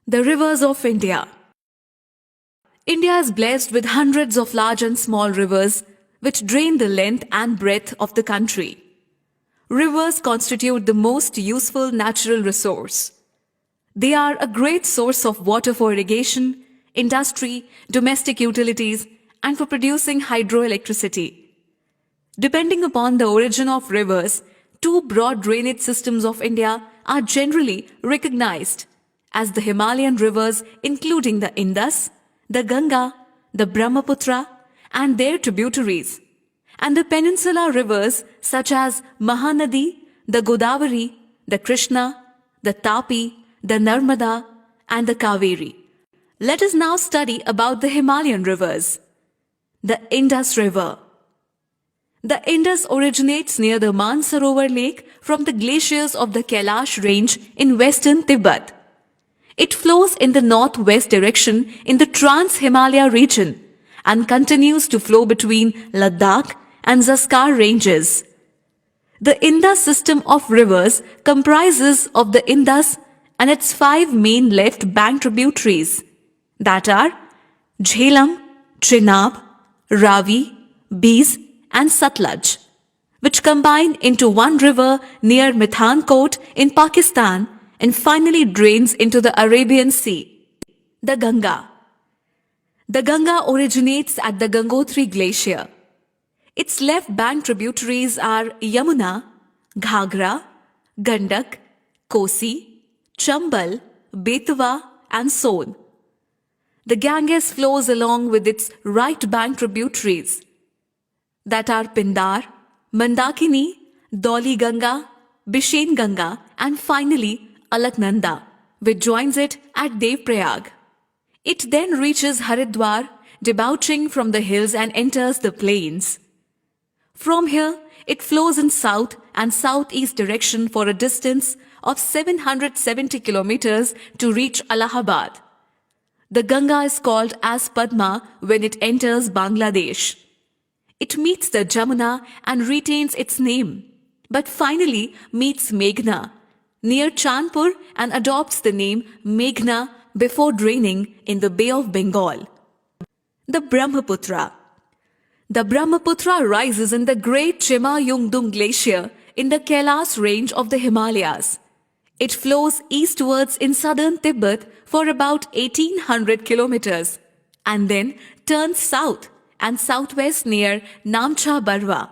The rivers of India. India is blessed with hundreds of large and small rivers which drain the length and breadth of the country. Rivers constitute the most useful natural resource. They are a great source of water for irrigation, industry, domestic utilities, and for producing hydroelectricity. Depending upon the origin of rivers, two broad drainage systems of India are generally recognized as the Himalayan rivers, including the Indus, the Ganga, the Brahmaputra, and their tributaries, and the peninsular rivers such as Mahanadi, the Godavari, the Krishna, the Tapi, the Narmada, and the Kaveri. Let us now study about the Himalayan rivers. The Indus River. The Indus originates near the Mansarovar Lake from the glaciers of the Kailash range in western Tibet. It flows in the northwest direction in the Trans-Himalaya region and continues to flow between Ladakh and Zanskar ranges. The Indus system of rivers comprises of the Indus and its 5 main left bank tributaries, that are Jhelum, Chenab, Ravi, Beas, and Satluj, which combine into one river near Mithankot in Pakistan and finally drains into the Arabian Sea. The Ganga. The Ganga originates at the Gangotri Glacier. Its left bank tributaries are Yamuna, Ghagra, Gandak, Kosi, Chambal, Betwa, and Son. The Ganges flows along with its right bank tributaries, that are Pindar, Mandakini, Dhauli Ganga, Bishen Ganga, and finally Alaknanda, which joins it at Devprayag. It then reaches Haridwar, debouching from the hills and enters the plains. From here, it flows in south and southeast direction for a distance of 770 kilometers to reach Allahabad. The Ganga is called as Padma when it enters Bangladesh. It meets the Jamuna and retains its name, but finally meets Meghna near Chandpur and adopts the name Meghna before draining in the Bay of Bengal. The Brahmaputra. The Brahmaputra rises in the great Chema Yungdung Glacier in the Kailash range of the Himalayas. It flows eastwards in southern Tibet for about 1800 kilometers and then turns south and southwest near Namcha Barwa.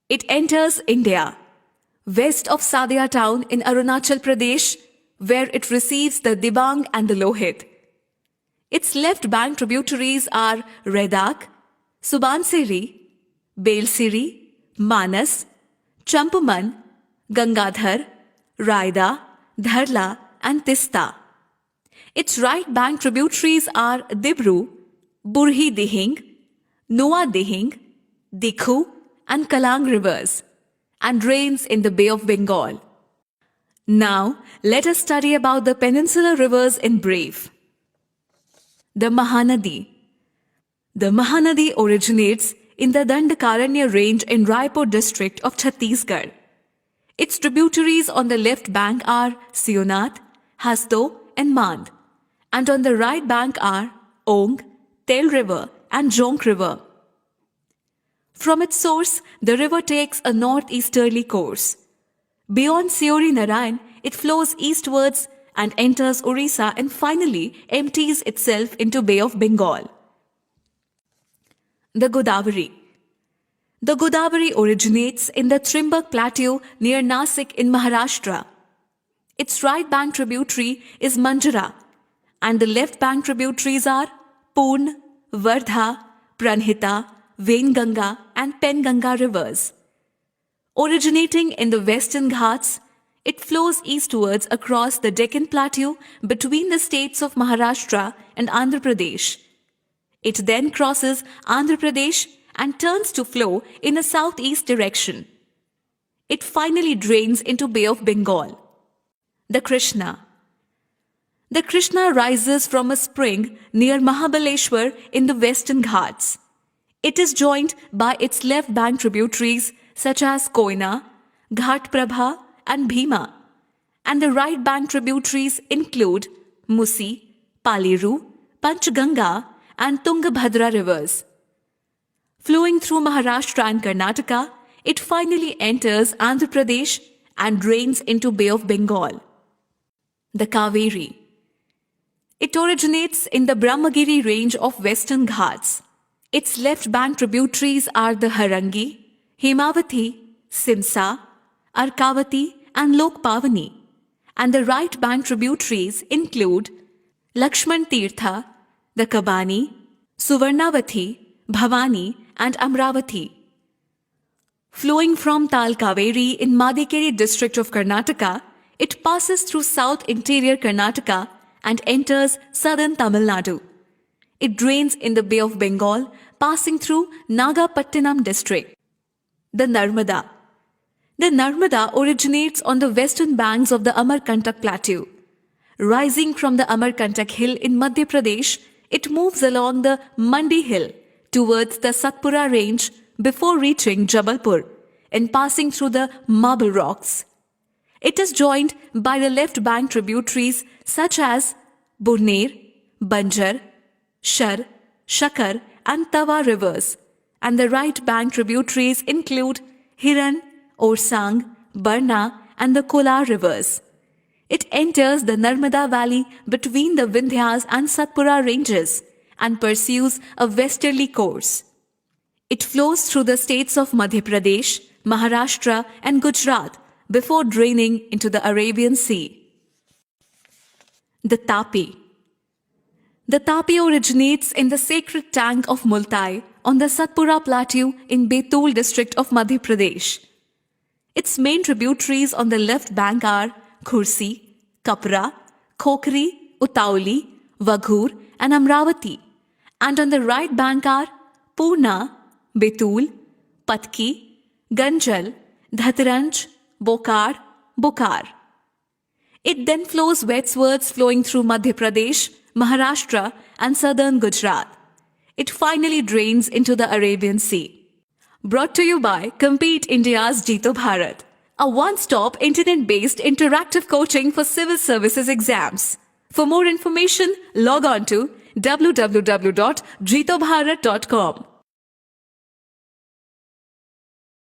It enters India, west of Sadia town in Arunachal Pradesh, where it receives the Dibang and the Lohit. Its left bank tributaries are Redak, Subansiri, Belsiri, Manas, Champaman, Gangadhar, Raida, Dharla, and Tista. Its right bank tributaries are Dibru, Burhi Dihing, Noa Dihing, Dikhu, and Kalang rivers, and drains in the Bay of Bengal. Now, let us study about the peninsular rivers in brief. The Mahanadi. The Mahanadi originates in the Dandakaranya range in Raipur district of Chhattisgarh. Its tributaries on the left bank are Sionat, Hasto, and Mand, and on the right bank are Ong, Tel River, and Jonk River. From its source, the river takes a northeasterly course. Beyond Seori Narayan, it flows eastwards and enters Orissa and finally empties itself into Bay of Bengal. The Godavari. The Godavari originates in the Trimbak Plateau near Nasik in Maharashtra. Its right bank tributary is Manjara, and the left bank tributaries are Purn, Vardha, Pranhita, Venganga, and Penganga rivers. Originating in the Western Ghats, it flows eastwards across the Deccan Plateau between the states of Maharashtra and Andhra Pradesh. It then crosses Andhra Pradesh and turns to flow in a southeast direction. It finally drains into Bay of Bengal. The Krishna. The Krishna rises from a spring near Mahabaleshwar in the Western Ghats. It is joined by its left bank tributaries such as Koyna, Ghat Prabha, and Bhima, and the right bank tributaries include Musi, Paliru, Panchganga, and Tungabhadra rivers. Flowing through Maharashtra and Karnataka, it finally enters Andhra Pradesh and drains into Bay of Bengal. The Kaveri. It originates in the Brahmagiri range of Western Ghats. Its left bank tributaries are the Harangi, Hemavati, Simsa, Arkavati, and Lokpavani, and the right bank tributaries include Lakshman Tirtha, the Kabani, Suvarnavati, Bhavani, and Amravati. Flowing from Tal Kaveri in Madikeri district of Karnataka, it passes through south interior Karnataka and enters southern Tamil Nadu. It drains in the Bay of Bengal, passing through Nagapattinam district. The Narmada. The Narmada originates on the western banks of the Amarkantak Plateau. Rising from the Amarkantak hill in Madhya Pradesh, it moves along the Mandi hill towards the Satpura range before reaching Jabalpur and passing through the Marble Rocks. It is joined by the left bank tributaries such as Burner, Banjar, Shar, Shakar, and Tawa rivers, and the right bank tributaries include Hiran, Orsang, Barna, and the Kolar rivers. It enters the Narmada Valley between the Vindhyas and Satpura ranges and pursues a westerly course. It flows through the states of Madhya Pradesh, Maharashtra, and Gujarat before draining into the Arabian Sea. The Tapi. The Tapi originates in the sacred tank of Multai on the Satpura Plateau in Betul district of Madhya Pradesh. Its main tributaries on the left bank are Khursi, Kapra, Khokri, Utauli, Vaghur, and Amravati, and on the right bank are Purna, Betul, Patki, Ganjal, Dhataranj, Bokar, Bokar. It then flows westwards flowing through Madhya Pradesh, Maharashtra, and southern Gujarat. It finally drains into the Arabian Sea. Brought to you by Compete India's Jeeto Bharat, a one-stop internet-based interactive coaching for civil services exams. For more information, log on to www.jeetobharat.com.